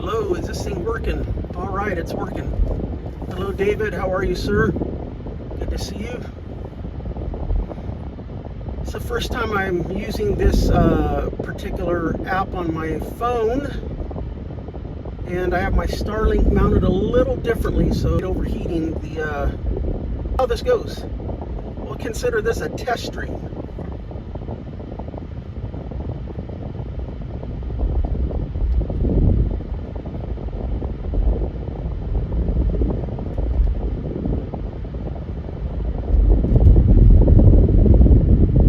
Hello, is this thing working? All right, it's working. Hello, David. How are you, sir? Good to see you. It's the first time I'm using this particular app on my phone, and I have my Starlink mounted a little differently, so it's overheating the how this goes. We'll consider this a test stream.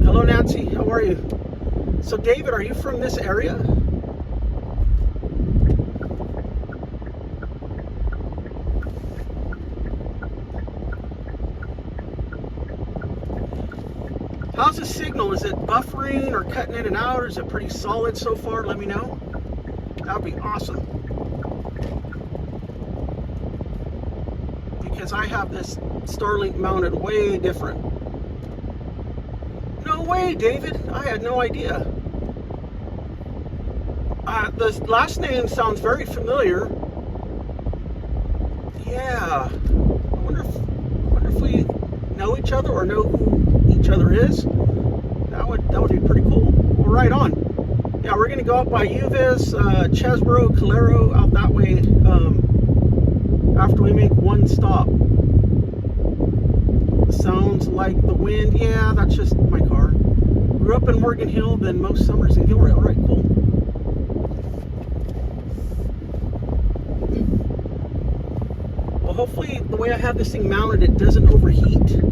Hello, Nancy. How are you? So, David, are you from this area? How's the signal? Is it buffering or cutting in and out, or is it pretty solid so far? Let me know. That would be awesome. Because I have this Starlink mounted way different. No way, David. I had no idea. The last name sounds very familiar. Yeah. I wonder if we know each other or know who each other is. That would be pretty cool. Well, right on. Yeah, we're gonna go up by Uvis, Chesborough, Clara, out that way. After we make one stop. Sounds like the wind. Yeah, that's just my car. Grew up in Morgan Hill, then most summers in Gilroy. All right, cool. Well, hopefully the way I have this thing mounted, it doesn't overheat.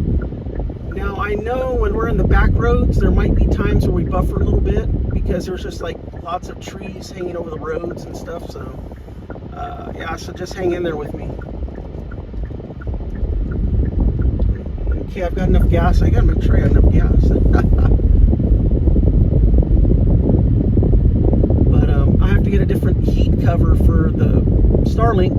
Now, I know when we're in the back roads, there might be times where we buffer a little bit because there's just like lots of trees hanging over the roads and stuff. So, yeah, so just hang in there with me. Okay, I've got enough gas. I gotta make sure I got enough gas. But I have to get a different heat cover for the Starlink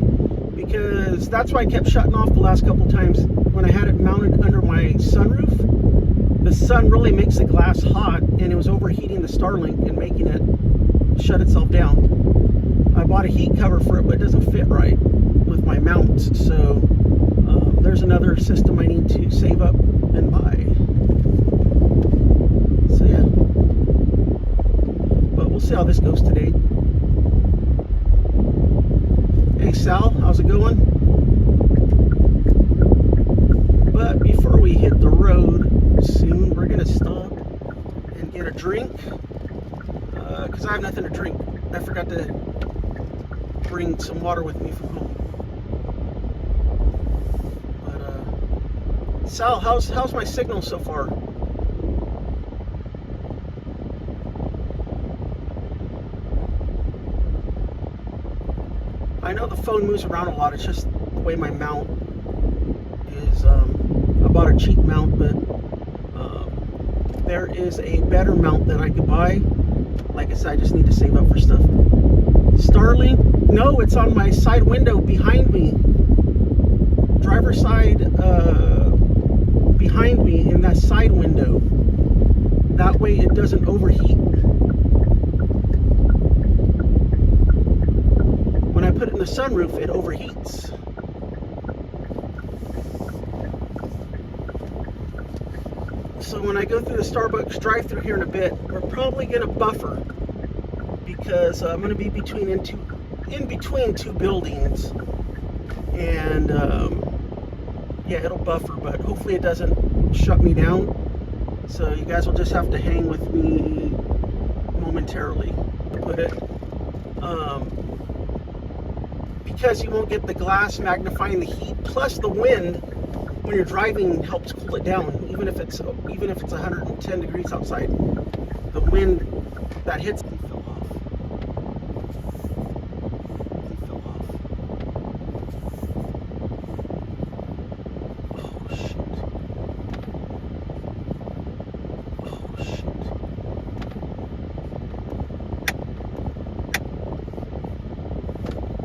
because that's why I kept shutting off the last couple times when I had it mounted under my sunroof. The sun really makes the glass hot, and it was overheating the Starlink and making it shut itself down. I bought a heat cover for it, but it doesn't fit right with my mounts, so there's another system I need to save up and buy. So yeah, but we'll see how this goes today. Hey Sal, how's it going? But before we hit the road soon, we're gonna stop and get a drink because I have nothing to drink. I forgot to bring some water with me from home. Sal, how's my signal so far? I know the phone moves around a lot. It's just the way my mount is. I bought a cheap mount, but there is a better mount that I could buy. Like I said, I just need to save up for stuff. Starlink? No, it's on my side window behind me. Driver's side. Behind me in that side window. That way it doesn't overheat. When I put it in the sunroof, it overheats. So when I go through the Starbucks drive-thru here in a bit, we're probably going to buffer because I'm going to be in between two buildings, and yeah, it'll buffer, but hopefully it doesn't shut me down. So you guys will just have to hang with me momentarily, to put it. Because you won't get the glass magnifying the heat, plus the wind when you're driving helps cool it down. Even if it's 110 degrees outside, the wind that hits me fell off.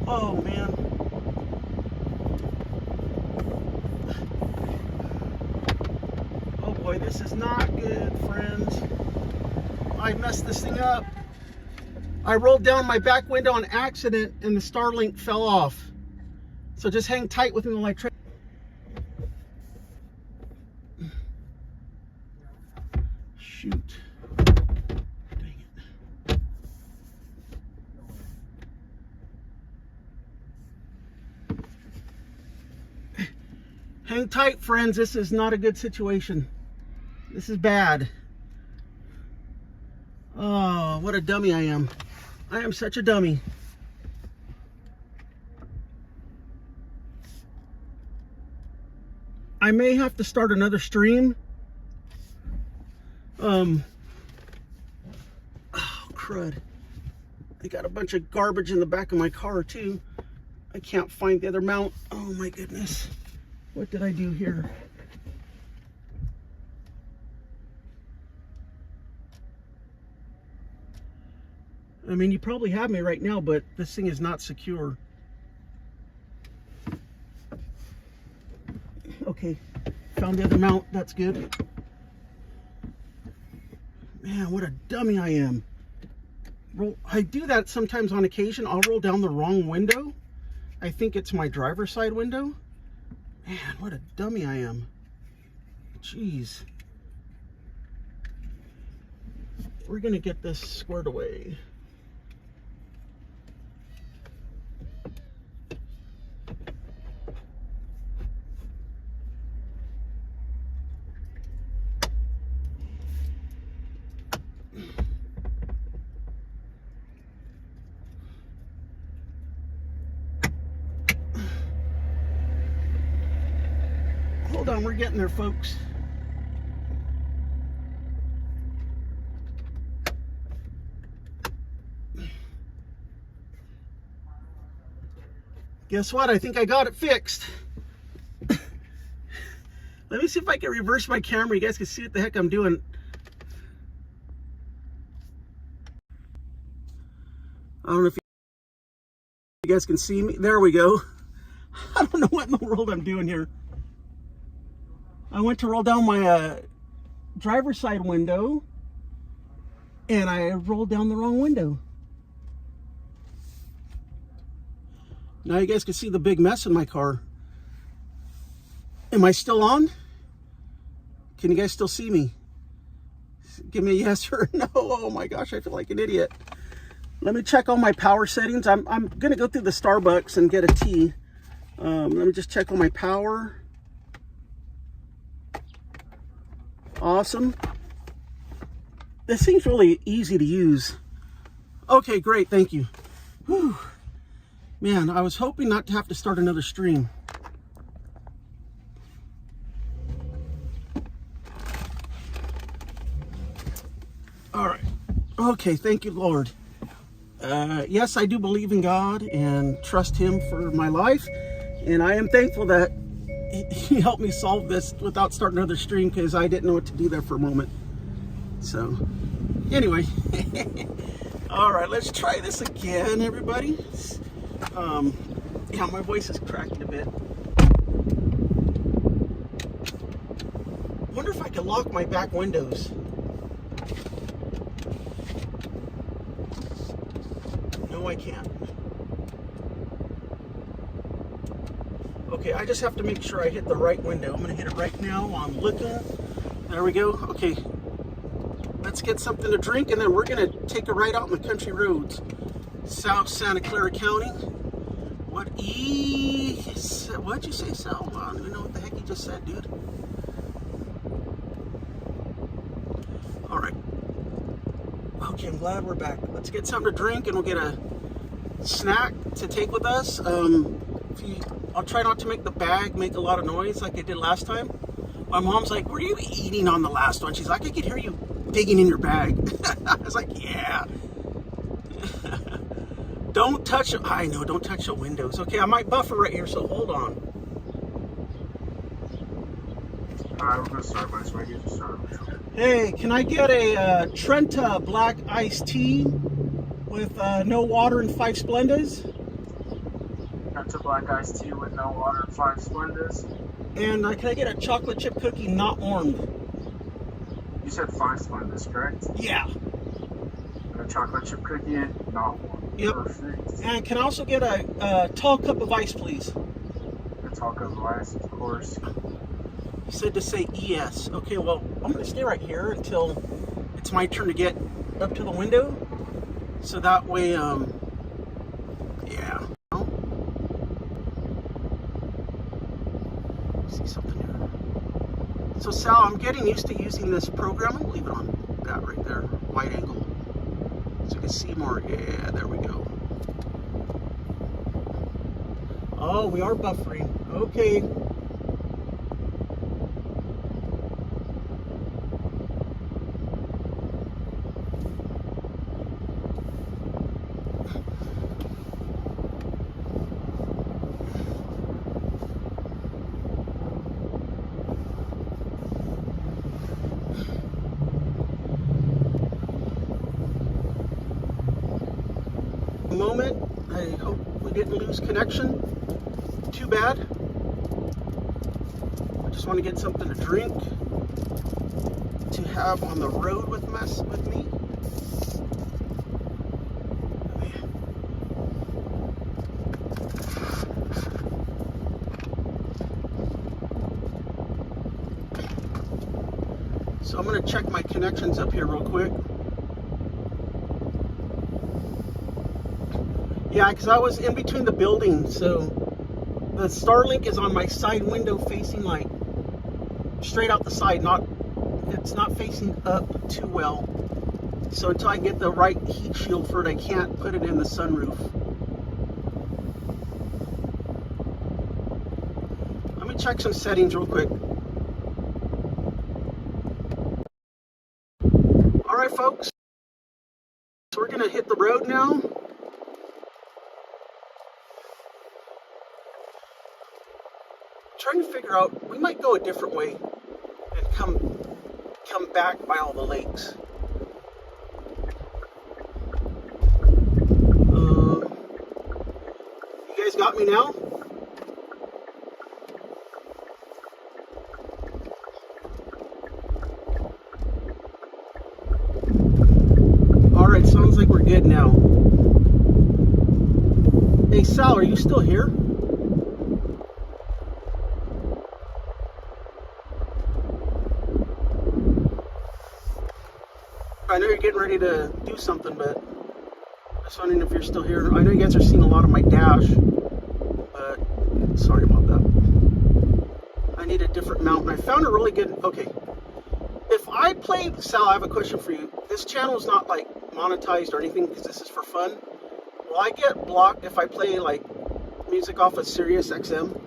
Oh man. Oh boy, this is not good, friends. I messed this thing up. I rolled down my back window on accident and the Starlink fell off. So just hang tight with me while I try. Shoot. Dang it. Hang tight, friends. This is not a good situation. This is bad. Oh, what a dummy I am. I am such a dummy. I may have to start another stream. Oh, crud. I got a bunch of garbage in the back of my car, too. I can't find the other mount. Oh, my goodness. What did I do here? I mean, you probably have me right now, but this thing is not secure. Okay, found the other mount. That's good. Man, what a dummy I am. I do that sometimes on occasion. I'll roll down the wrong window. I think it's my driver's side window. Man, what a dummy I am. Jeez. We're gonna get this squared away. Hold on, we're getting there, folks. Guess what? I think I got it fixed. Let me see if I can reverse my camera. You guys can see what the heck I'm doing. I don't know if you guys can see me. There we go. I don't know what in the world I'm doing here. I went to roll down my driver's side window and I rolled down the wrong window. Now you guys can see the big mess in my car. Am I still on? Can you guys still see me? Give me a yes or a no. Oh my gosh, I feel like an idiot. Let me check all my power settings. I'm gonna go through the Starbucks and get a tea. Let me just check all my power. Awesome. This thing's really easy to use. Okay, great, thank you. Whew. Man, I was hoping not to have to start another stream. All right. Okay, thank you, Lord. Yes, I do believe in God and trust Him for my life. And I am thankful that He helped me solve this without starting another stream because I didn't know what to do there for a moment. So, anyway. All right, let's try this again, everybody. Yeah, my voice is cracking a bit. Wonder if I can lock my back windows. No, I can't. Okay, I just have to make sure I hit the right window. I'm gonna hit it right now. I'm looking. There we go. Okay, let's get something to drink and then we're gonna take a ride out in the country roads. South Santa Clara County. What'd you say, Sal? I don't even know what the heck you just said, dude. All right. Okay, I'm glad we're back. Let's get something to drink and we'll get a snack to take with us. I'll try not to make the bag make a lot of noise like I did last time. My mom's like, were you eating on the last one? She's like, I could hear you digging in your bag. I was like, yeah. Don't touch it. I know, don't touch the windows. Okay, I might buffer right here, so hold on. Alright, we're going to start by this way. Hey, can I get a Trenta black iced tea with no water and 5 Splendas? Trenta black iced tea with no water and 5 Splendas. And can I get a chocolate chip cookie not warmed? You said 5 Splendas, correct? Yeah. chocolate chip cookie, not one. Yep. Perfect. And can I also get a tall cup of ice, please? The talk of ice, of course. You said to say yes. Okay, well, I'm going to stay right here until it's my turn to get up to the window. So that way, yeah. See something here. So Sal, I'm getting used to using this program. I'll leave it on that right there, wide angle. So you can see more. Yeah, there we go. Oh, we are buffering. Okay. Moment. I hope we didn't lose connection too bad. I just want to get something to drink to have on the road with me. So I'm going to check my connections up here real quick. Yeah, because I was in between the buildings, so the Starlink is on my side window facing like straight out the side, it's not facing up too well. So until I get the right heat shield for it, I can't put it in the sunroof. Let me check some settings real quick. All right, folks, so we're gonna hit the road now. Trying to figure out, we might go a different way and come back by all the lakes. You guys got me now? All right, sounds like we're good now. Hey Sal, are you still here? I know you're getting ready to do something, but I was wondering if you're still here. I know you guys are seeing a lot of my dash, but sorry about that. I need a different mount, and I found a really good, okay. If I play, Sal, I have a question for you. This channel is not like monetized or anything because this is for fun. Will I get blocked if I play like music off of Sirius XM?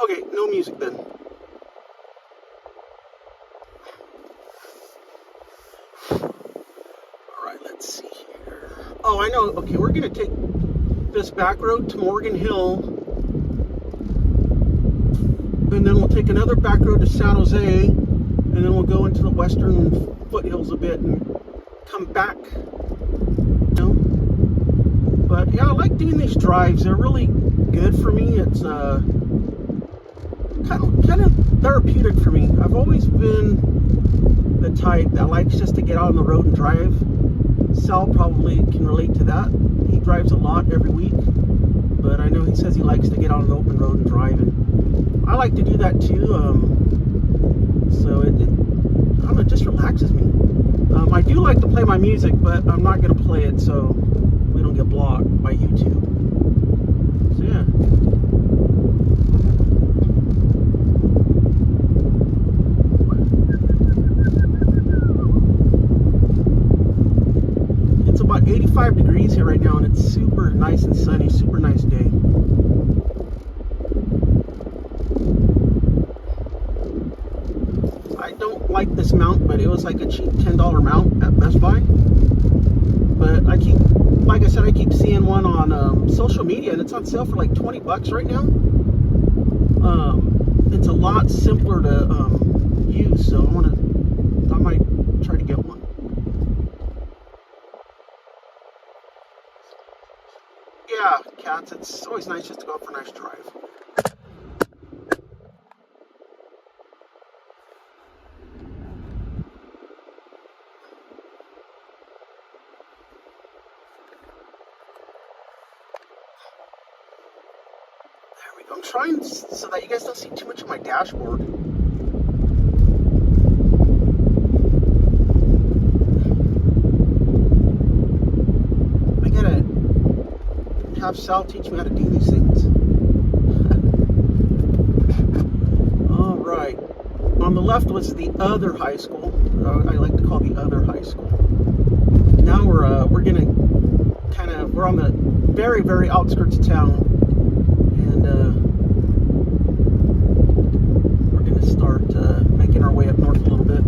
Okay, no music then. Alright, let's see here. Oh, I know. Okay, we're going to take this back road to Morgan Hill. And then we'll take another back road to San Jose. And then we'll go into the western foothills a bit and come back. You know? But yeah, I like doing these drives. They're really good for me. It's kind of therapeutic for me. I've always been the type that likes just to get out on the road and drive. Sal probably can relate to that. He drives a lot every week, but I know he says he likes to get out on the open road and drive, and I like to do that too. So it I don't know, it just relaxes me. I do like to play my music, but I'm not going to play it so we don't get blocked by YouTube. So yeah. It's about 85 degrees here right now, and it's super nice and sunny, super nice day. I don't like this mount, but it was like a cheap $10 mount at Best Buy. But like I said, I keep seeing one on social media, and it's on sale for like $20 right now. It's a lot simpler to use, so I might try to get one. Yeah, cats, it's always nice just to go out for a nice drive. There we go. I'm trying so that you guys don't see too much of my dashboard. I gotta have Sal teach me how to do these things. All right. On the left was the other high school. I like to call the other high school. Now we're gonna we're on the very, very outskirts of town, and we're gonna start making our way up north a little bit.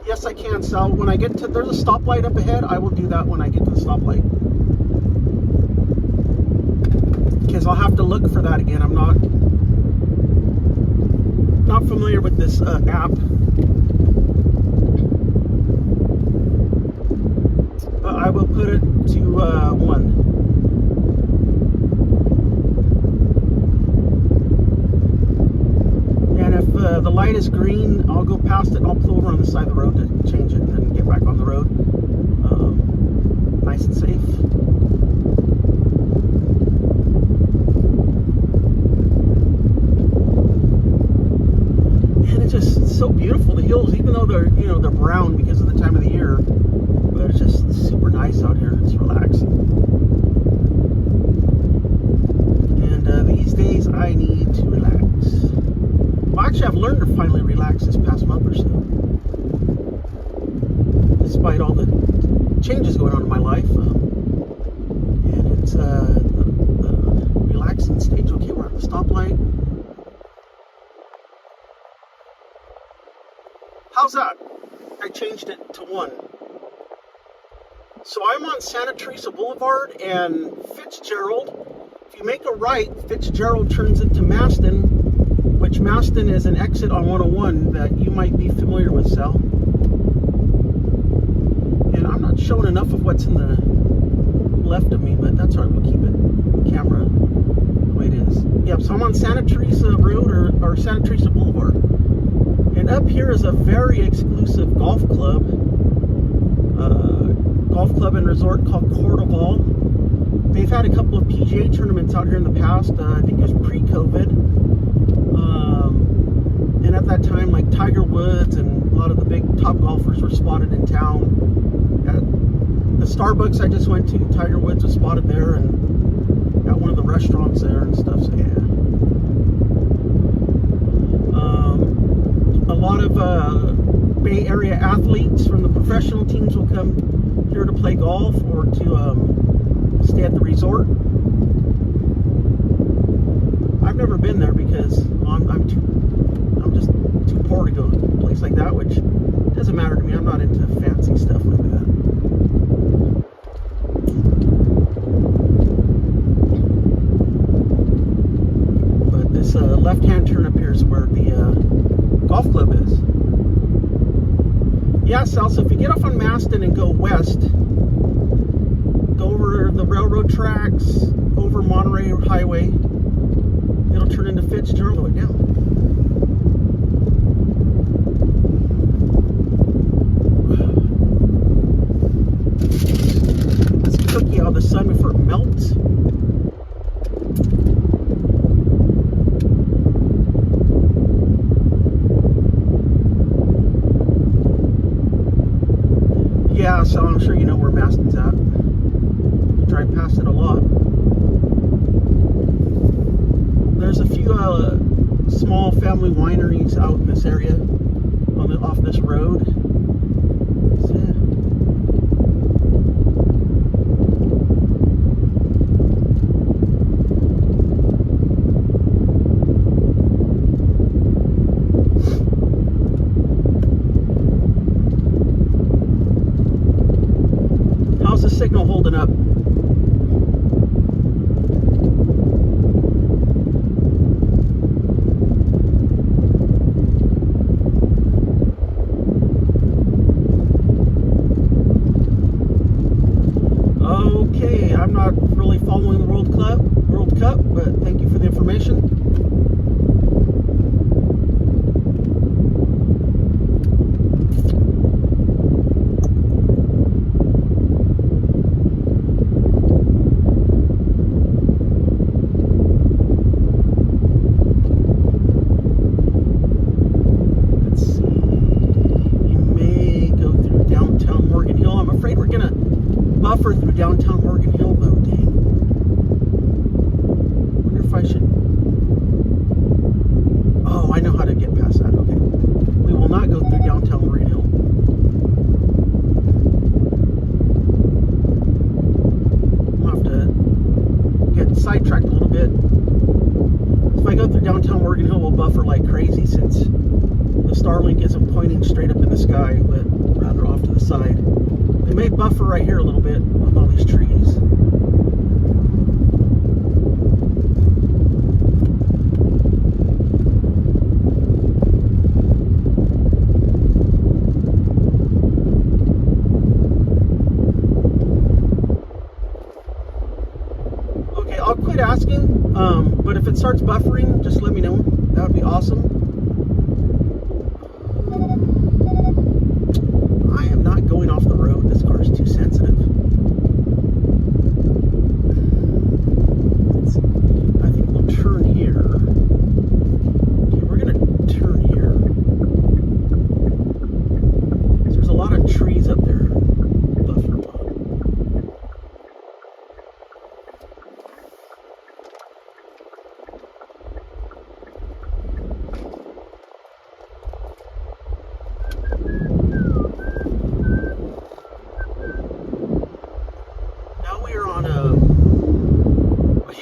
Yes, I can, Sal. When I get to, there's a stoplight up ahead. I will do that when I get to the stoplight, because I'll have to look for that again. I'm not familiar with this app. I will put it to 1. And if the light is green, I'll go past it and I'll pull over on the side of the road to change it and then get back on the road. Nice and safe. And it's just so beautiful, the hills, even though they're brown because of the time of the year. But it's just super nice out here. It's relaxing. And these days I need to relax. Well, actually, I've learned to finally relax this past month or so. Despite all the changes going on in my life. And it's the relaxing stage. Okay, we're at the stoplight. How's that? I changed it to 1. So I'm on Santa Teresa Boulevard and Fitzgerald. If you make a right, Fitzgerald turns into Maston, which Maston is an exit on 101 that you might be familiar with, Sal. And I'm not showing enough of what's in the left of me, but that's all right, we'll keep it camera the way it is. Yep, so I'm on Santa Teresa Road or Santa Teresa Boulevard. And up here is a very exclusive golf club and resort called Cordoval. They've had a couple of PGA tournaments out here in the past. I think it was pre-COVID. And at that time, like Tiger Woods and a lot of the big top golfers were spotted in town. At the Starbucks I just went to, Tiger Woods was spotted there, and at one of the restaurants there and stuff. So yeah. A lot of Bay Area athletes from the professional teams will come here to play golf or to stay at the resort. I've never been there because I'm just too poor to go to a place like that, which doesn't matter to me. I'm not into fancy stuff like that. But this left-hand turn up here is where the golf club is. Yeah, Sal, so if you get off on Maston and go west, go over the railroad tracks, over Monterey Highway, it'll turn into Fitzgerald all the way down. This cookie out of the sun before it melts. Yeah, so I'm sure you know where Maston's at. You drive past it a lot. There's a few small family wineries out in this area, off this road. So, yeah. signal holding up? Okay, I'm not really following the World Cup, but thank you for the information. Let's see. You may go through downtown Morgan Hill. I'm afraid we're gonna buffer through downtown Morgan Hill though. Dang. Wonder if I should. Oh, I know how to get past that. Okay. We will not go through downtown Morgan Hill. We'll have to get sidetracked a little bit. If I go through downtown Morgan Hill, we'll buffer like crazy since the Starlink isn't pointing straight up in the sky, but rather off to the side. They may buffer right here a little bit with all these trees. Okay, I'll quit asking, but if it starts buffering, just let me know. That would be awesome. I am not going off the road. This car is too sensitive. I think we'll turn here. Okay, we're going to turn here. There's a lot of trees up there. Buffer lot.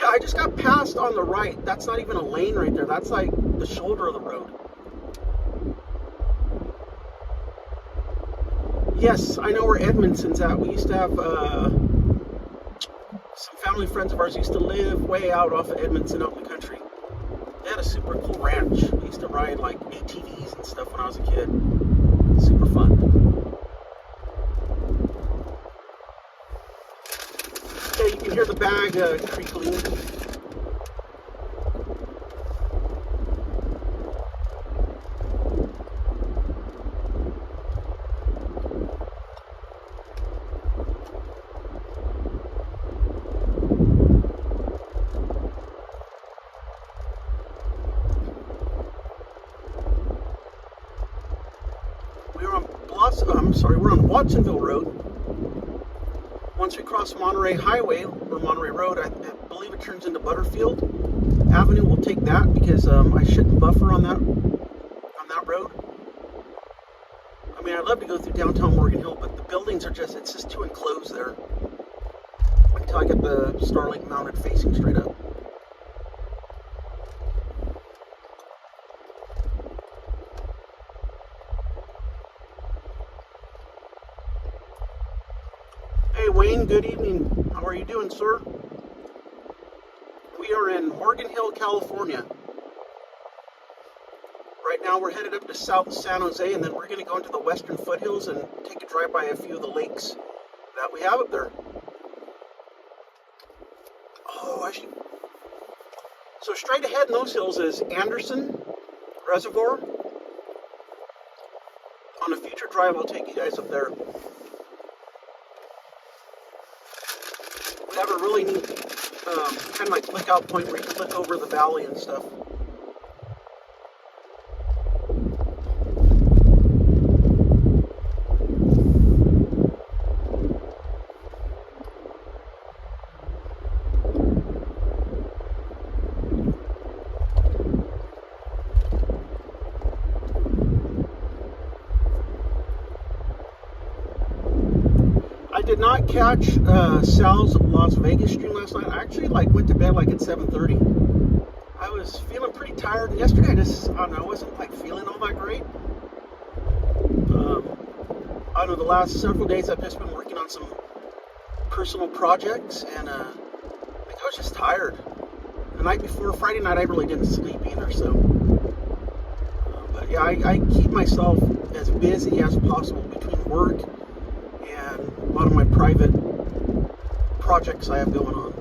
I just got passed on the right. That's not even a lane right there. That's like the shoulder of the road. Yes, I know where Edmondson's at. We used to have some family friends of ours used to live way out off of Edmondson out in the country. They had a super cool ranch. We used to ride like ATVs and stuff when I was a kid. Super fun. Okay, you can hear the bag creaking. We're on Watsonville Road. Once we cross Monterey Highway or Monterey Road, I believe it turns into Butterfield Avenue. We'll take that because I shouldn't buffer on that road. I mean, I'd love to go through downtown Morgan Hill, but the buildings are it's just too enclosed there until I get the Starlink mounted facing straight up. Hey Wayne, good evening. How are you doing, sir? We are in Morgan Hill, California. Right now we're headed up to South San Jose, and then we're going to go into the western foothills and take a drive by a few of the lakes that we have up there. Oh, actually. So straight ahead in those hills is Anderson Reservoir. On a future drive, I'll take you guys up there. We have a really neat kind of like lookout point where you can look over the valley and stuff. I did not catch Sal's Las Vegas stream last night. I actually went to bed at 7:30. I was feeling pretty tired. Yesterday I don't know, I wasn't feeling all that great. I don't know, the last several days I've just been working on some personal projects, and I think I was just tired. The night before, Friday night, I really didn't sleep either, so. But yeah, I keep myself as busy as possible between work and a lot of my private projects I have going on.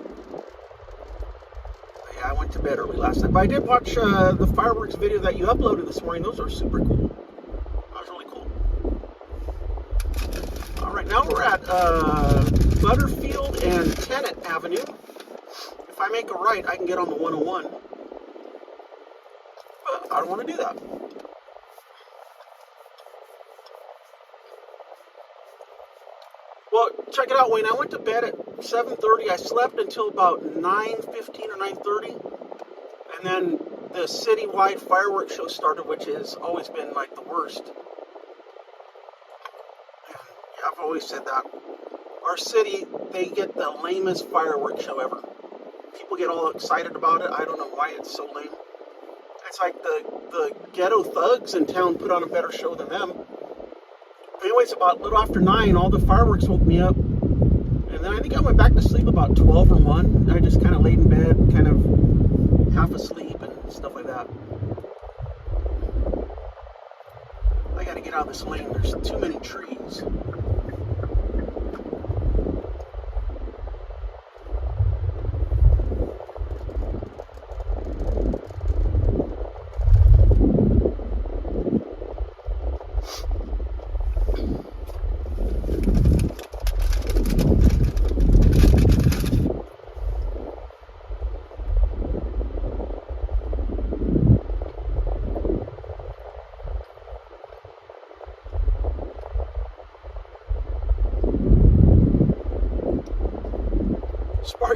But yeah, I went to bed early last night, but I did watch the fireworks video that you uploaded this morning. Those are super cool. That was really cool. All right, now we're at Butterfield and Tennant Avenue. If I make a right, I can get on the 101. But I don't want to do that. Well, check it out, Wayne. I went to bed at 7:30. I slept until about 9:15 or 9:30. And then the citywide fireworks show started, which has always been like the worst. And yeah, I've always said that. Our city, they get the lamest fireworks show ever. People get all excited about it. I don't know why it's so lame. It's like the ghetto thugs in town put on a better show than them. Anyways, about a little after 9, all the fireworks woke me up. And then I think I went back to sleep about 12 or 1. I just kind of laid in bed, kind of half asleep and stuff like that. I gotta get out of this lane. There's too many trees.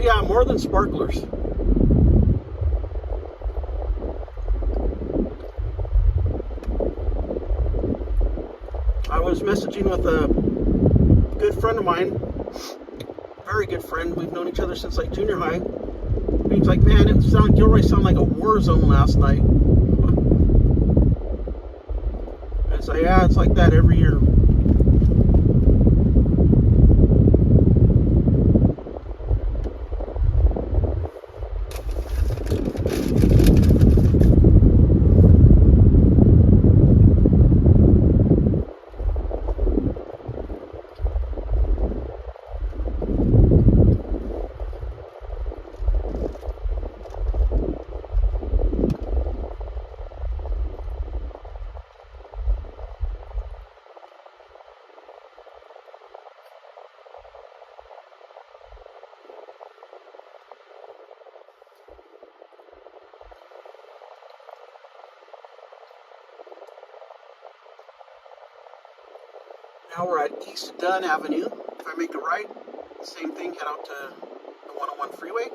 Yeah, more than sparklers. I was messaging with a good friend of mine, very good friend. We've known each other since like junior high. He's like, man, Gilroy sounded like a war zone last night. And it's like, yeah, it's like that every year. Now we're at East Dunn Avenue. If I make a right, same thing, head out to the 101 freeway.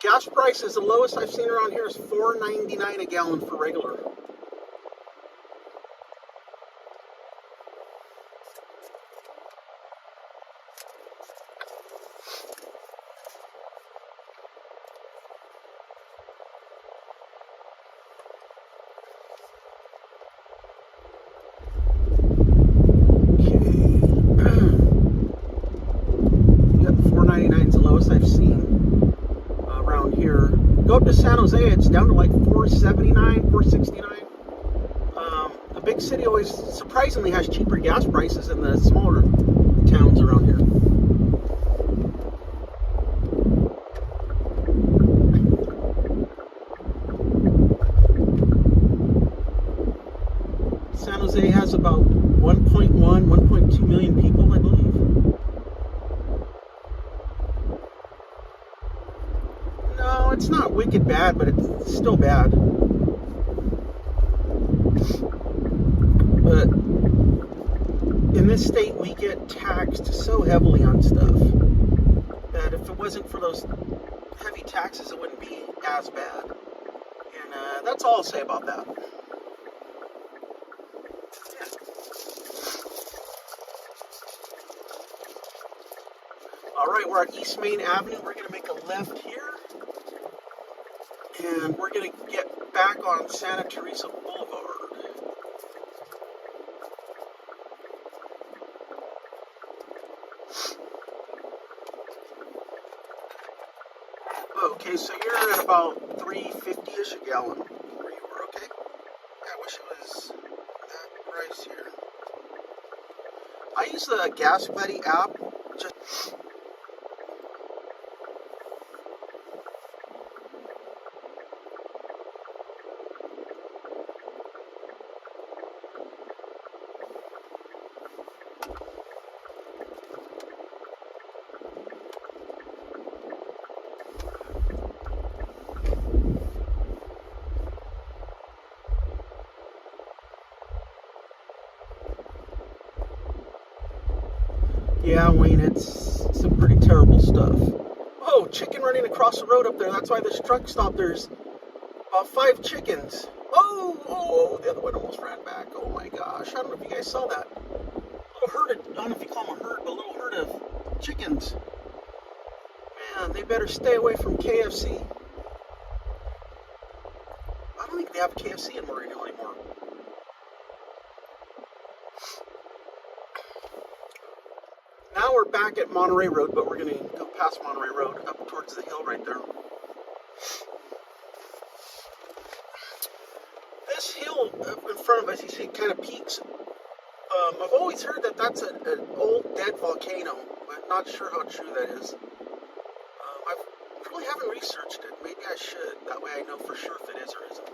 Gas prices, the lowest I've seen around here is $4.99 a gallon for regular. $4.99 is the lowest I've seen around here. Go up to San Jose, it's down to like $4.79, $4.69. The big city always surprisingly has cheaper gas prices than the smaller towns around here. San Jose has about 1.2 million people, I believe. No, it's not wicked bad, but it's still bad. But in this state, we get taxed so heavily on stuff that if it wasn't for those heavy taxes, it wouldn't be as bad. And that's all I'll say about that. All right, we're at East Main Avenue. We're going to make a left here. And we're going to get back on Santa Teresa Boulevard. Okay, so you're at about $3.50-ish a gallon where you were, okay? Yeah, I wish it was that price here. I use the Gas Buddy app. Just yeah, Wayne, it's some pretty terrible stuff. Oh, chicken running across the road up there. That's why this truck stopped. There's about 5 chickens. Oh, the other one almost ran back. Oh my gosh, I don't know if you guys saw that. Little herd of, I don't know if you call them a herd, but a little herd of chickens. Man, they better stay away from KFC. I don't think they have KFC in Moreno anymore. Now we're back at Monterey Road, but we're going to go past Monterey Road up towards the hill right there. This hill in front of us, you see, it kind of peaks. I've always heard that that's an old dead volcano, but not sure how true that is. I really haven't researched it. Maybe I should. That way I know for sure if it is or isn't.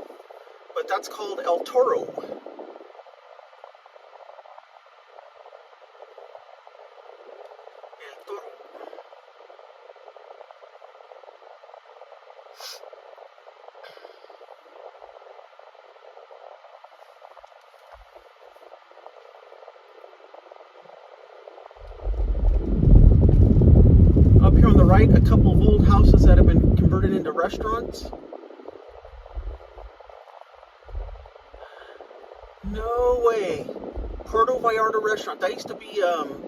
But that's called El Toro. Up here on the right, a couple of old houses that have been converted into restaurants. No way. Puerto Vallarta restaurant. That used to be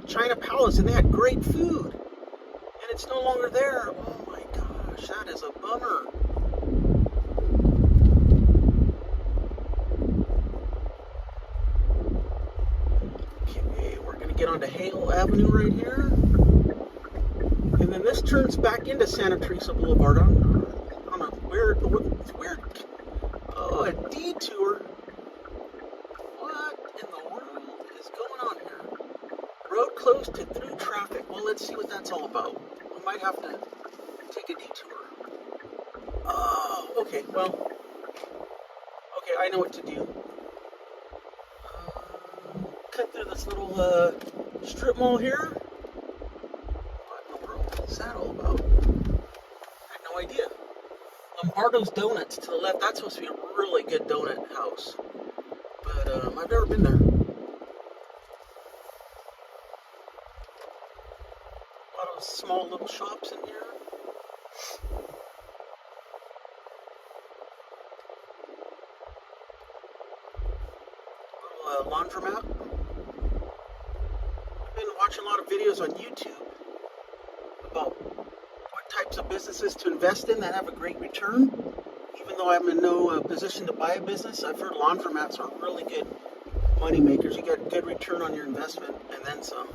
China Palace, and they had great food. And it's no longer there. Oh my gosh, that is a bummer. Okay, we're going to get onto Hale Avenue right here. And then this turns back into Santa Teresa Boulevard on a weird, a detour. What in the world is going on here? Road closed to through traffic. Well, let's see what that's all about. We might have to take a detour. Oh, okay, well, okay, I know what to do. Cut through this little strip mall here. What's that all about? I have no idea. Lombardo's Donuts to the left. That's supposed to be a really good donut house. But I've never been there. A lot of small little shops in here. Little laundromat. I've been watching a lot of videos on YouTube about what types of businesses to invest in that have a great return. Even though I'm in no position to buy a business, I've heard laundromats are really good money makers. You get good return on your investment and then some.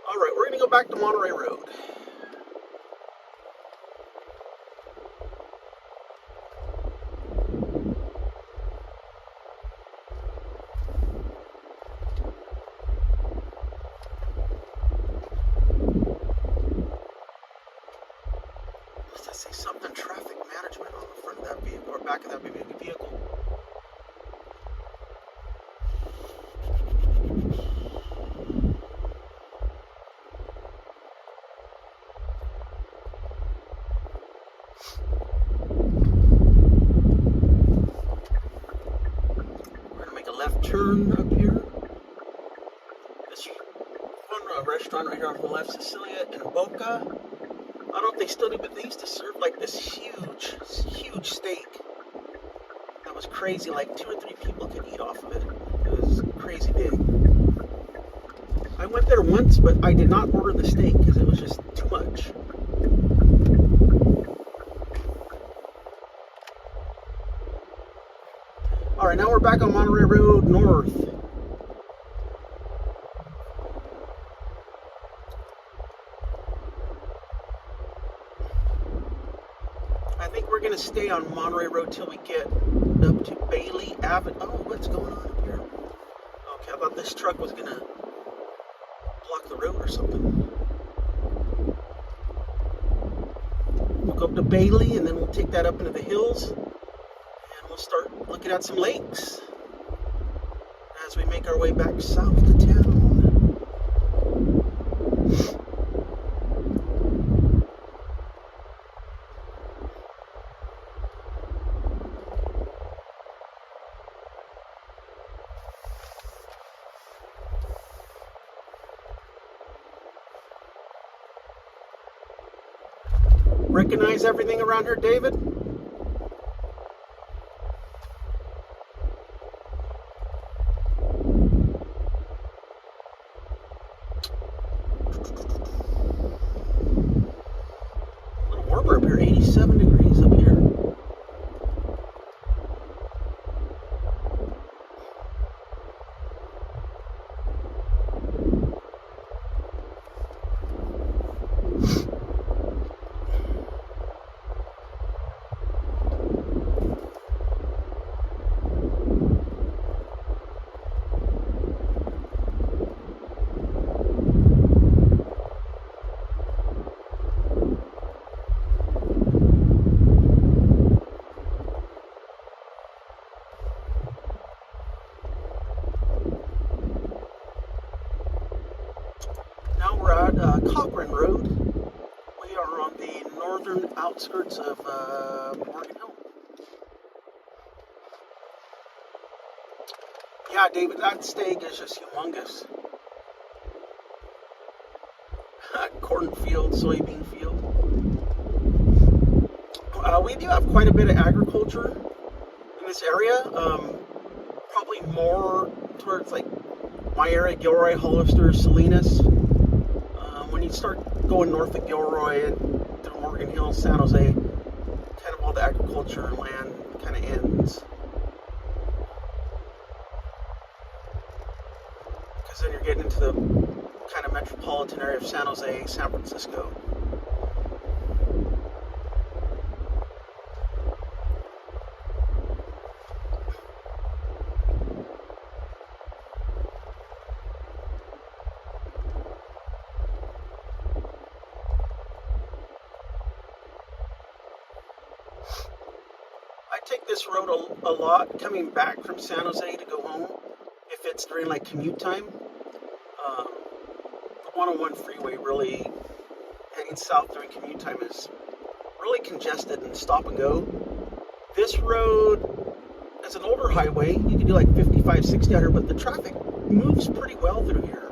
All right, we're going to go back to Monterey Road. Something traffic management on the front of that vehicle or back of that vehicle. We're going to make a left turn up here. This one restaurant right here on the left, Cecilia and Boca. I don't know if they still do, but they used to serve like this huge steak. That was crazy, like 2 or 3 people could eat off of it. It was crazy big. I went there once, but I did not order the steak because it was just too much. Alright, now we're back on Monterey Road North. I think we're going to stay on Monterey Road till we get up to Bailey Avenue. Oh, what's going on up here? Okay, I thought this truck was going to block the road or something. We'll go up to Bailey and then we'll take that up into the hills and we'll start looking at some lakes as we make our way back south to town. Recognize everything around here, David? A little warmer up here, 87 degrees up here. Cochrane Road. We are on the northern outskirts of Morgan Hill. Yeah, David, that steak is just humongous. Cornfield, soybean field. We do have quite a bit of agriculture in this area. Probably more towards like my area, Gilroy, Hollister, Salinas. When you start going north of Gilroy and through Morgan Hill, San Jose, kind of all the agriculture and land kind of ends. Because then you're getting into the kind of metropolitan area of San Jose, San Francisco. I take this road a lot coming back from San Jose to go home if it's during like commute time. The 101 freeway really heading south during commute time is really congested and stop and go. This road is an older highway. You can do like 55, 60 out here, but the traffic moves pretty well through here.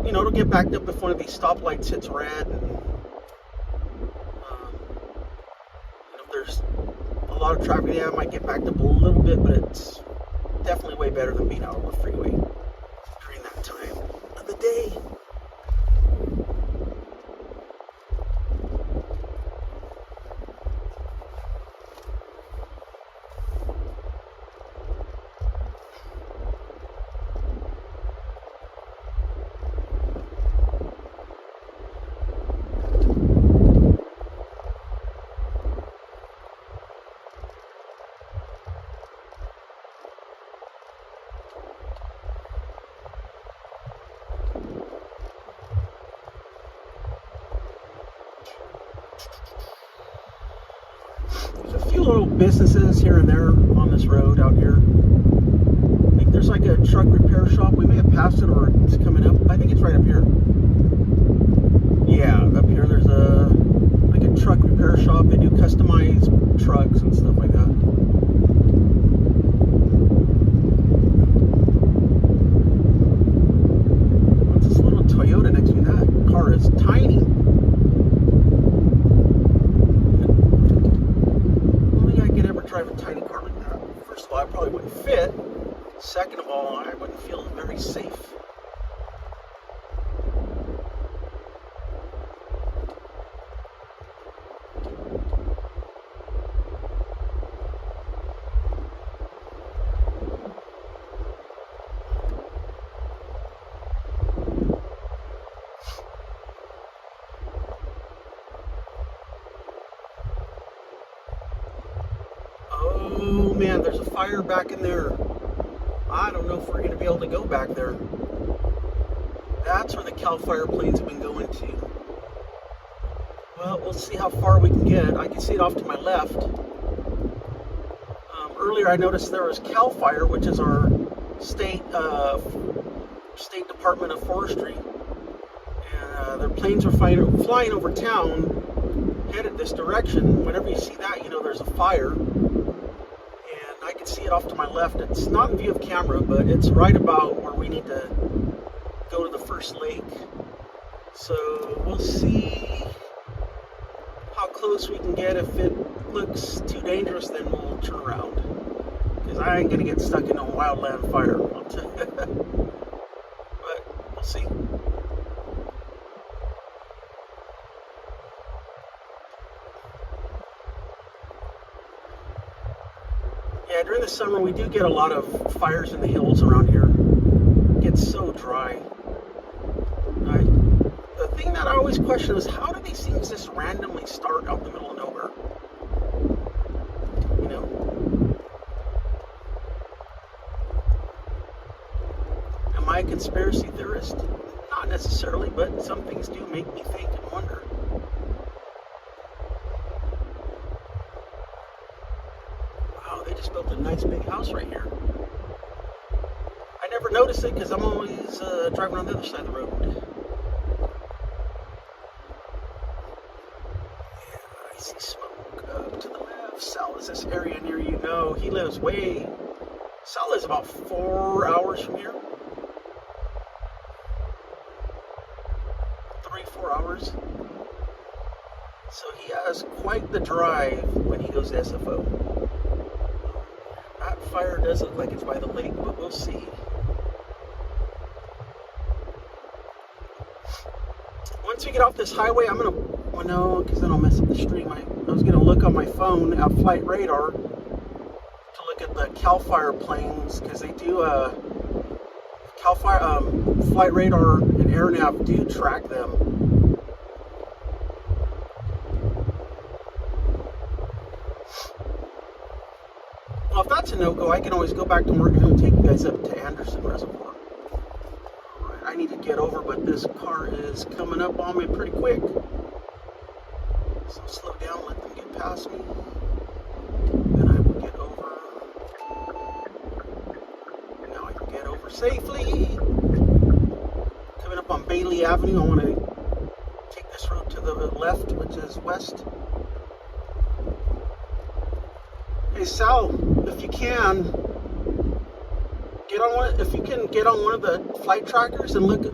It'll get backed up if one of these stoplights hits red, and if there's a lot of traffic, yeah, it might get backed up a little bit, but it's definitely way better than being out on the freeway during that time of the day. There's a few little businesses here and there on this road out here. I think there's like a truck repair shop. We may have passed it or it's coming up. I think it's right up here. Yeah, up here there's a truck repair shop. They do customized trucks and stuff like that. second of all, I wouldn't feel very safe. Oh man, there's a fire back in there. I don't know if we're going to be able to go back there. That's where the Cal Fire planes have been going to. Well, we'll see how far we can get. I can see it off to my left. Earlier I noticed there was Cal Fire, which is our state Department of Forestry. And their planes are flying over town, headed this direction. Whenever you see that, you know there's a fire. I can see it off to my left. It's not in view of camera, but it's right about where we need to go to the first lake. So we'll see how close we can get. If it looks too dangerous, then we'll turn around. Because I ain't going to get stuck in a wildland fire, I'll tell you. But we'll see. Yeah, during the summer we do get a lot of fires in the hills around here. It gets so dry. The thing that I always question is, how do these things just randomly start out in the middle of nowhere? You know? Am I a conspiracy theorist? Not necessarily, but some things do make me think and wonder. They just built a nice big house right here. I never notice it because I'm always driving on the other side of the road. Yeah, I see smoke up to the left. Sal, is this area near you? No, he lives way... Sal lives about 4 hours from here. 3-4 hours. So he has quite the drive when he goes to SFO. Fire does look like it's by the lake, but we'll see. Once we get off this highway, I'm gonna, well, no, because then I'll mess up the stream. I was gonna look on my phone at Flight Radar to look at the Cal Fire planes, because they do Cal Fire, Flight Radar and AirNav do track them. Well, if that's a no-go, I can always go back to Morgan and take you guys up to Anderson Reservoir. Alright, I need to get over, but this car is coming up on me pretty quick. So slow down, let them get past me. Then I will get over. Now I can get over safely. Coming up on Bailey Avenue, I want to take this road to the left, which is west. Hey Sal, if you can get on one of the flight trackers and look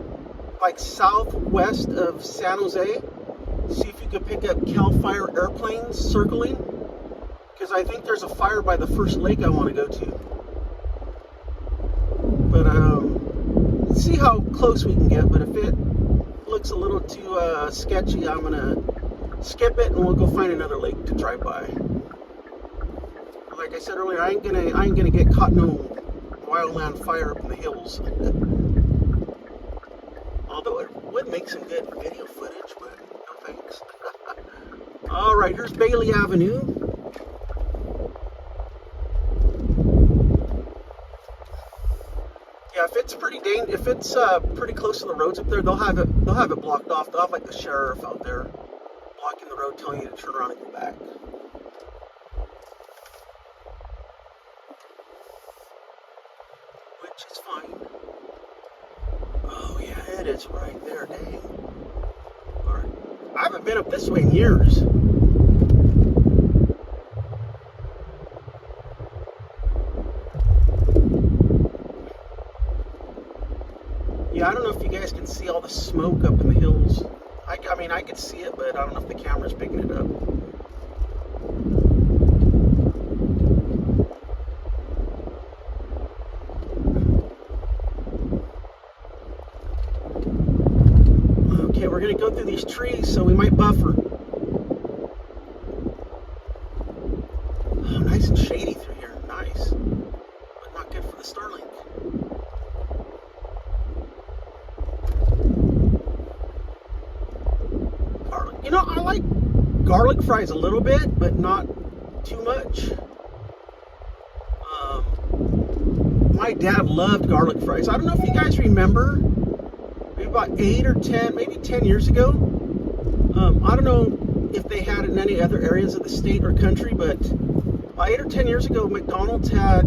like southwest of San Jose, see if you could pick up Cal Fire airplanes circling, because I think there's a fire by the first lake I want to go to. But let's see how close we can get. But if it looks a little too sketchy, I'm gonna skip it and we'll go find another lake to drive by. Like I said earlier, I ain't gonna get caught in no wildland fire up in the hills. Although it would make some good video footage, but no thanks. All right, here's Bailey Avenue. Yeah, if it's pretty close to the roads up there, they'll have it blocked off. They'll have like the sheriff out there blocking the road, telling you to turn around and go back. Which is fine. Oh yeah, it is right there, dang. Alright. I haven't been up this way in years. Yeah, I don't know if you guys can see all the smoke up in the hills. I mean, I could see it, but I don't know if the camera's picking it up. we're going to go through these trees, so we might buffer. Oh, nice and shady through here. Nice. But not good for the Starlink. Garlic. You know, I like garlic fries a little bit, but not too much. My dad loved garlic fries. I don't know if you guys remember, maybe about 8 or 10, maybe 10 years ago. I don't know if they had it in any other areas of the state or country, but about 8 or 10 years ago, McDonald's had,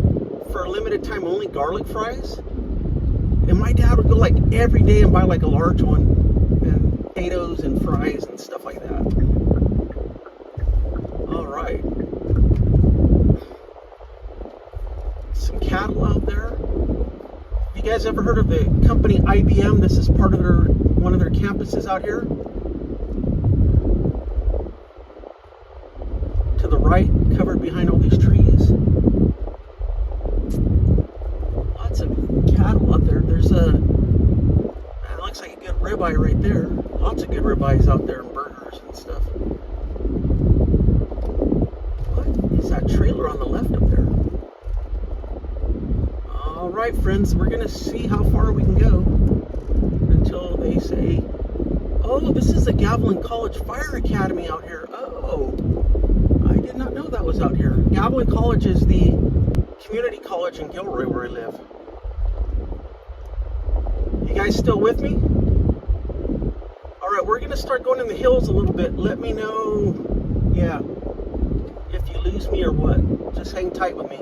for a limited time only, garlic fries. And my dad would go like every day and buy like a large one, and potatoes and fries and stuff like that. All right. Some cattle out there. Have you guys ever heard of the company IBM? This is part of one of their campuses out here. To the right, covered behind all these trees. Lots of cattle out there. There's it looks like a good ribeye right there. Lots of good ribeyes out there and burgers and stuff. What is that trailer on the left up there? All right, friends, we're going to see how far we can go until they say, oh, this is the Gavilan College Fire Academy out here. Oh, I did not know that was out here. Gavilan College is the community college in Gilroy where I live. You guys still with me? All right, we're going to start going in the hills a little bit. Let me know, yeah, if you lose me or what. Just hang tight with me.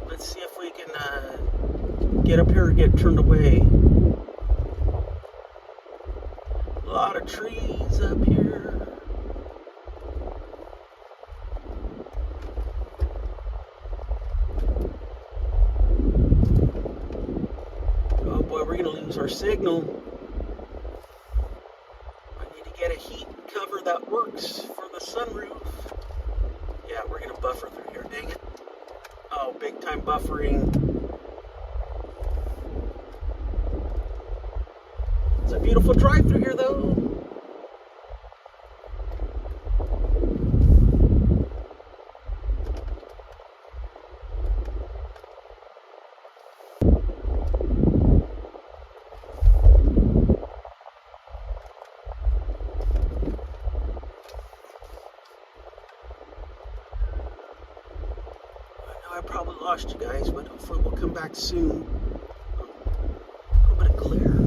Let's see if we can get up here or get turned away. A lot of trees up here. Oh boy, we're going to lose our signal. I need to get a heat cover that works for the sunroof. Yeah, we're going to buffer through here. Dang it. Oh, big time buffering. It's a beautiful drive through here, though. I probably lost you guys, but hopefully we'll come back soon. A little bit of glare.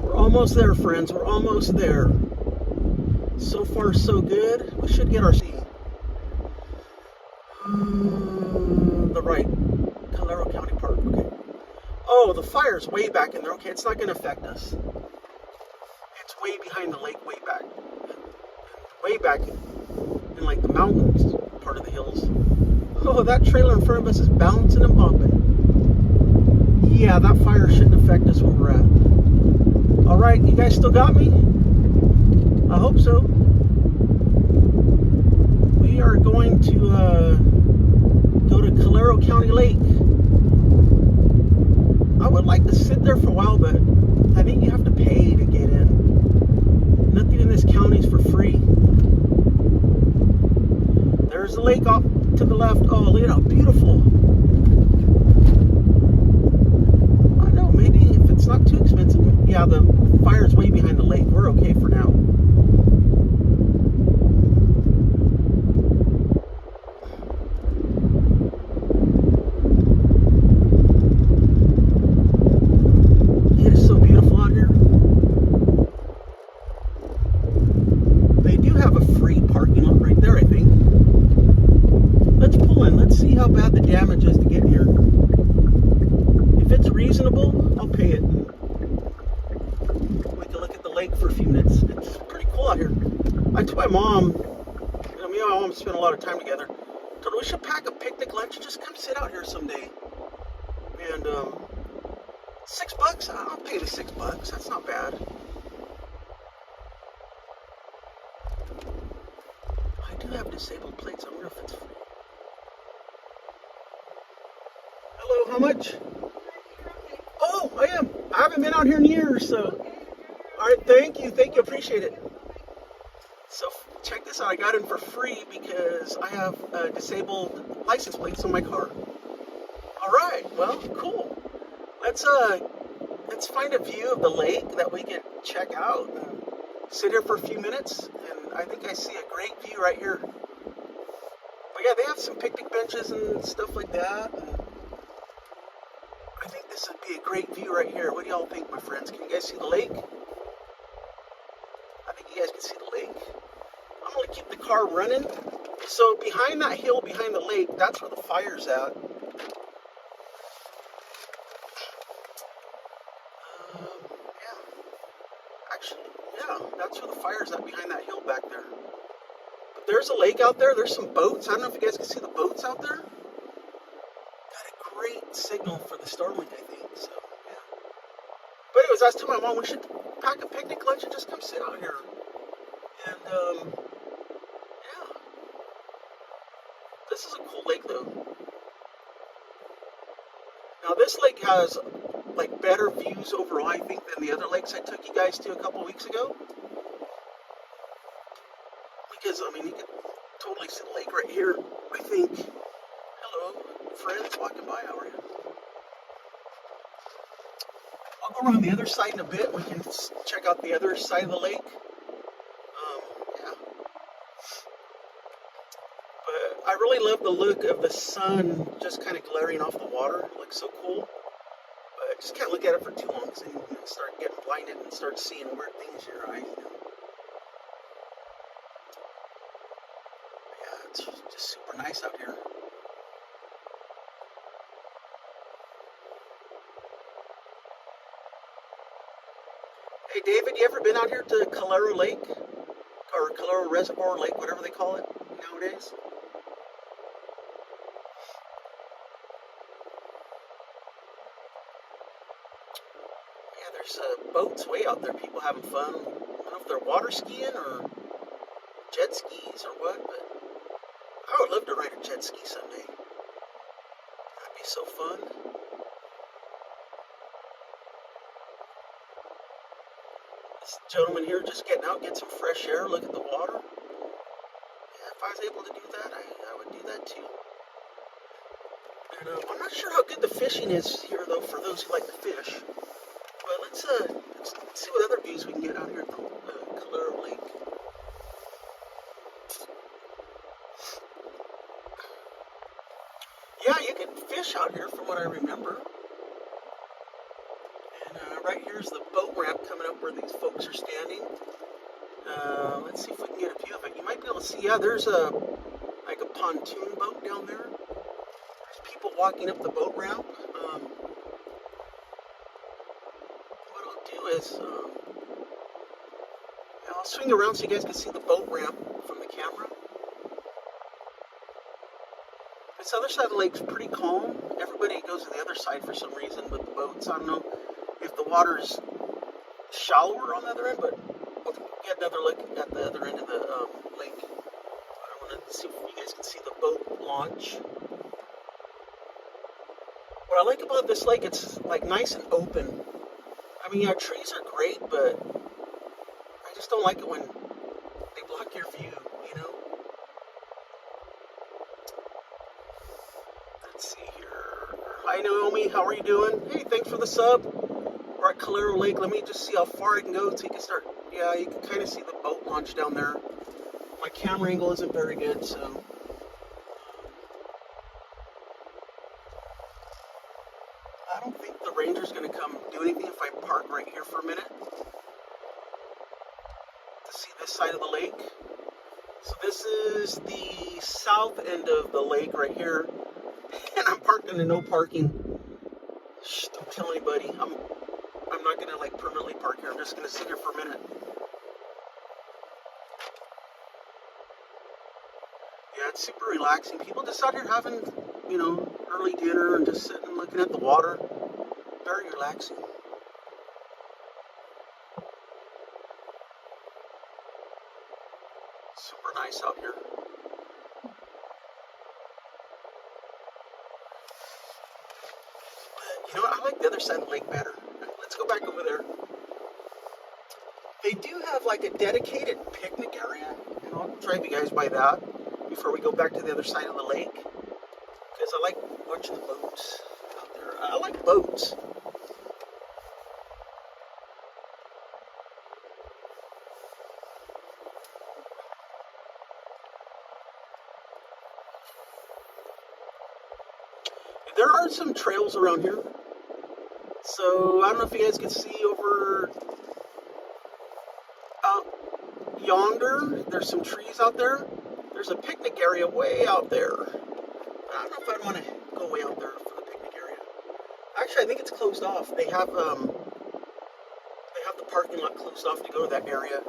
We're almost there, friends. We're almost there. So far, so good. We should get our seat. The right, Clara County Park. Okay. Oh, the fire's way back in there. Okay, it's not going to affect us. It's way behind the lake, way back in like the mountains part of the hills. Oh, that trailer in front of us is bouncing and bumping. Yeah, that fire shouldn't affect us where we're at. All right, you guys still got me? I hope so. We are going to go to Clara County Lake. I would like to sit there for a while, but I think you have to pay to get in. Nothing in this county is for free. There's the lake off to the left. Oh, look at how beautiful. I don't know, maybe if it's not too expensive. Yeah, the fire's way behind the lake. We're okay for now. How bad the damage is to get here. If it's reasonable, I'll pay it. We can look at the lake for a few minutes. It's pretty cool out here. I told my mom, me and my mom spent a lot of time together. Told her we should pack a picnic lunch and just come sit out here someday. Man, okay with $6. That's not bad. I do have disabled plates. I wonder if it's free. Hello, how much? Oh, I am. I haven't been out here in years, so. All right, thank you, appreciate it. So check this out. I got in for free because I have disabled license plates on my car. All right, well, cool. Let's find a view of the lake that we can check out and sit here for a few minutes. And I think I see a great view right here. But yeah, they have some picnic benches and stuff like that. And I think this would be a great view right here. What do y'all think, my friends? Can you guys see the lake? I think you guys can see the lake. I'm gonna keep the car running. So behind that hill, behind the lake, that's where the fire's at. Yeah. Actually, yeah, that's where the fire's at, behind that hill back there. But there's a lake out there. There's some boats. I don't know if you guys can see the boats out there. Got a great signal for the Starlink, I think. So, yeah. But anyways, I was telling my mom we should pack a picnic lunch and just come sit out here. And, yeah. This is a cool lake, though. Now, this lake has, like, better views overall, I think, than the other lakes I took you guys to a couple weeks ago. Because, I mean, you can totally see the lake right here, I think. Hello, friends walking by. How are you? I'll go around the other side in a bit. We can check out the other side of the lake. Yeah. But I really love the look of the sun just kind of glaring off the water. It looks so cool. But just can't look at it for too long because then you start getting blinded and start seeing weird things in your eyes. Yeah, it's just super nice out here. Hey David, you ever been out here to Clara Lake? Or Clara Reservoir Lake, whatever they call it nowadays? Yeah, there's boats way out there, people having fun. I don't know if they're water skiing or jet skis or what, but I would love to ride a jet ski someday. That'd be so fun. This gentleman here just getting out, get some fresh air, look at the water. Yeah, if I was able to do that, I would do that too. And I'm not sure how good the fishing is here, though, for those who like to fish. But let's see what other views we can get out here at the Clara Lake. Yeah, you can fish out here, from what I remember. And right here's the boat ramp coming up where these folks are standing. Let's see if we can get a view of it. You might be able to see, yeah, there's like a pontoon boat down there. There's people walking up the boat ramp. What I'll do is, I'll swing around so you guys can see the boat ramp from the camera. This other side of the lake's pretty calm. Everybody goes to the other side for some reason with the boats. I don't know if the water's shallower on the other end, but we'll get another look at the other end of the lake. I want to see if you guys can see the boat launch. What I like about this lake, it's like nice and open. I mean, yeah, trees are great, but I just don't like it when they block your view, you know? Let's see here. Hi, Naomi. How are you doing? Hey, thanks for the sub. We're at Clara Lake. Let me just see how far I can go so you can start. Yeah, you can kind of see the boat launch down there. My camera angle isn't very good, so. I don't think the ranger's going to come do anything if I park right here for a minute. To see this side of the lake. So this is the south end of the lake right here. And I'm parked in the no parking. Shh, don't tell anybody. I'm not gonna like permanently park here. I'm just gonna sit here for a minute. Yeah, it's super relaxing. People just out here having, you know, early dinner and just sitting looking at the water. Very relaxing. nice out here. But, you know what? I like the other side of the lake better. Let's go back over there. They do have like a dedicated picnic area, and I'll drive you guys by that before we go back to the other side of the lake, because I like watching the boats out there. I like boats. There are some trails around here, so I don't know if you guys can see over out yonder. There's some trees out there. There's a picnic area way out there. I don't know if I'd want to go way out there for the picnic area. Actually, I think it's closed off. They have the parking lot closed off to go to that area,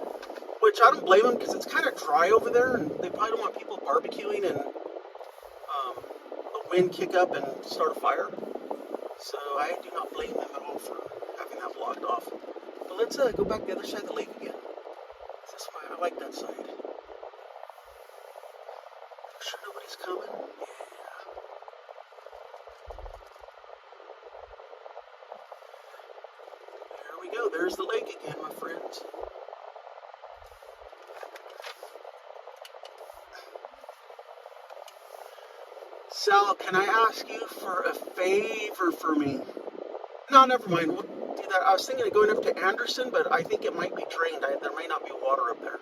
which I don't blame them because it's kind of dry over there, and they probably don't want people barbecuing and wind kick up and start a fire. So I do not blame them at all for having that blocked off. But let's go back to the other side of the lake again. This way, I like that side. Sure nobody's coming? Yeah. There we go. There's the lake again, my friends. Sal, can I ask you for a favor for me? No, never mind. We'll do that. I was thinking of going up to Anderson, but I think it might be drained. There might not be water up there.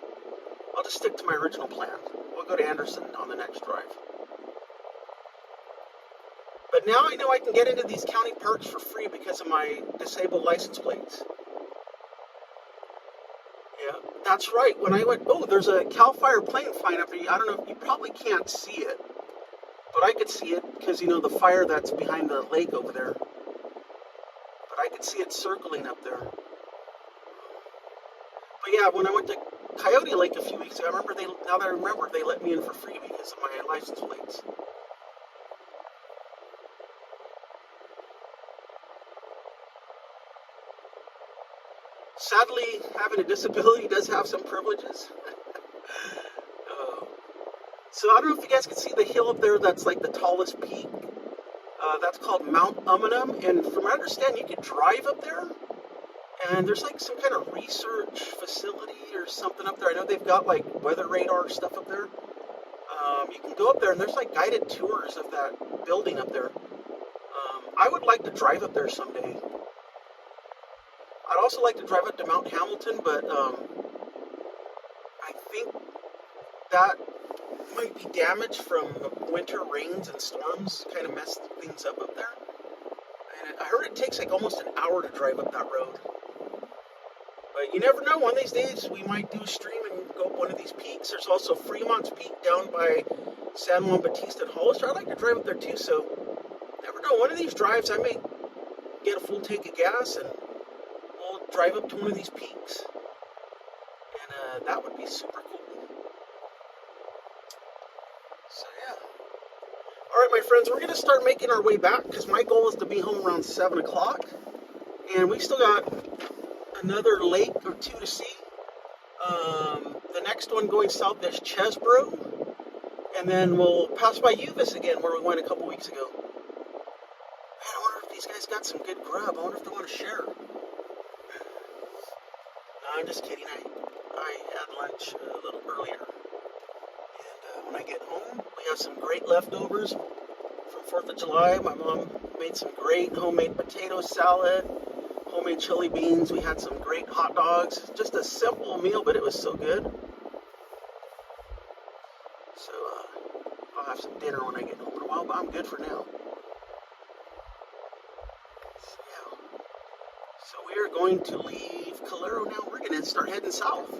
I'll just stick to my original plan. We'll go to Anderson on the next drive. But now I know I can get into these county parks for free because of my disabled license plates. Yeah, that's right. When I went, there's a CAL FIRE plane flying up there. I don't know, you probably can't see it. But I could see it because, you know, the fire that's behind the lake over there. But I could see it circling up there. But yeah, when I went to Coyote Lake a few weeks ago, now that I remember, they let me in for free because of my license plates. Sadly, having a disability does have some privileges. So I don't know if you guys can see the hill up there that's like the tallest peak. That's called Mount Umunham, and from what I understand, you can drive up there. And there's like some kind of research facility or something up there. I know they've got like weather radar stuff up there. You can go up there, and there's like guided tours of that building up there. I would like to drive up there someday. I'd also like to drive up to Mount Hamilton, but I think that might be damaged from winter rains and storms, kind of messed things up there. And I heard it takes like almost an hour to drive up that road. But you never know, one of these days we might do a stream and go up one of these peaks. There's also Fremont's Peak down by San Juan Bautista and Hollister. I'd like to drive up there too, so never know. One of these drives I may get a full tank of gas and we'll drive up to one of these peaks. And that would be super cool. So yeah. Alright my friends, we're going to start making our way back because my goal is to be home around 7 o'clock. And we still got another lake or two to see. The next one going south is Chesbro. And then we'll pass by Uvis again where we went a couple weeks ago. Man, I wonder if these guys got some good grub. I wonder if they want to share. No, I'm just kidding. I had lunch a little earlier. And when I get home, we have some great leftovers from 4th of July. My mom made some great homemade potato salad, homemade chili beans. We had some great hot dogs. Just a simple meal, but it was so good. So I'll have some dinner when I get home in a while, but I'm good for now. So, yeah. So we are going to leave Clara now. We're going to start heading south.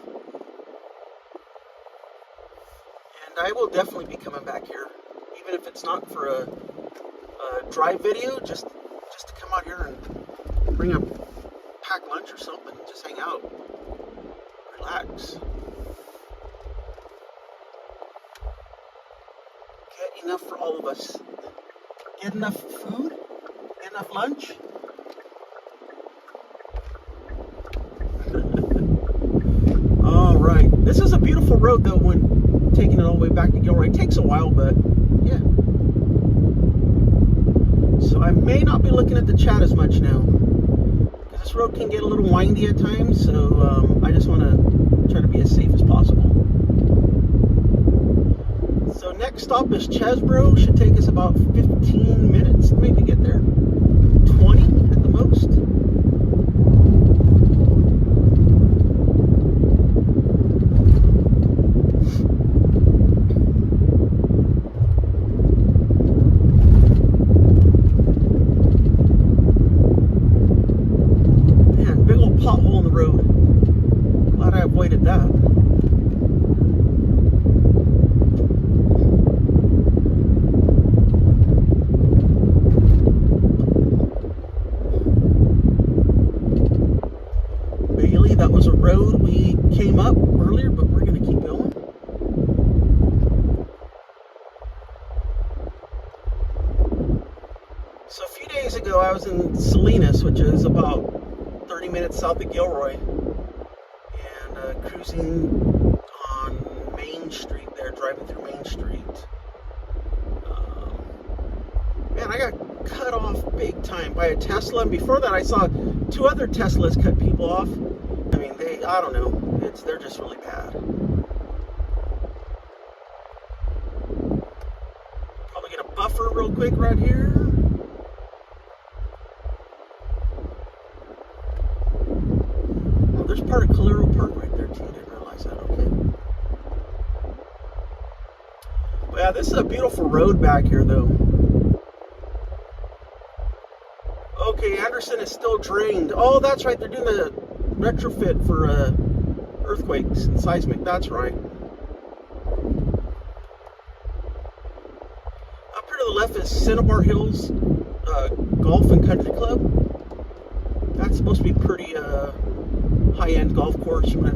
And I will definitely be coming back here, even if it's not for a drive video, just to come out here and bring a packed lunch or something, just hang out, relax. Get enough for all of us. Get enough food, get enough lunch. All right, this is a beautiful road though. When taking it all the way back to Gilroy. It takes a while, but yeah. So I may not be looking at the chat as much now, because this road can get a little windy at times, so I just want to try to be as safe as possible. So next stop is Chesbro. Should take us about 15 minutes to maybe get there. 20 at the most. Man, big old pothole in the road. Glad I avoided that. That was a road we came up earlier, but we're going to keep going. So a few days ago, I was in Salinas, which is about 30 minutes south of Gilroy, and cruising on Main Street there, driving through Main Street. Man, I got cut off big time by a Tesla, and before that I saw 2 other Teslas cut people off. I mean, I don't know, they're just really bad. Probably get a buffer real quick right here. Oh, there's part of Clara Park right there too, didn't realize that, okay. Well, yeah, this is a beautiful road back here though. Okay, Anderson is still drained. Oh, that's right, they're doing the retrofit for earthquakes and seismic. That's right. Up here to the left is Cinnabar Hills Golf and Country Club. That's supposed to be pretty high-end golf course. Lake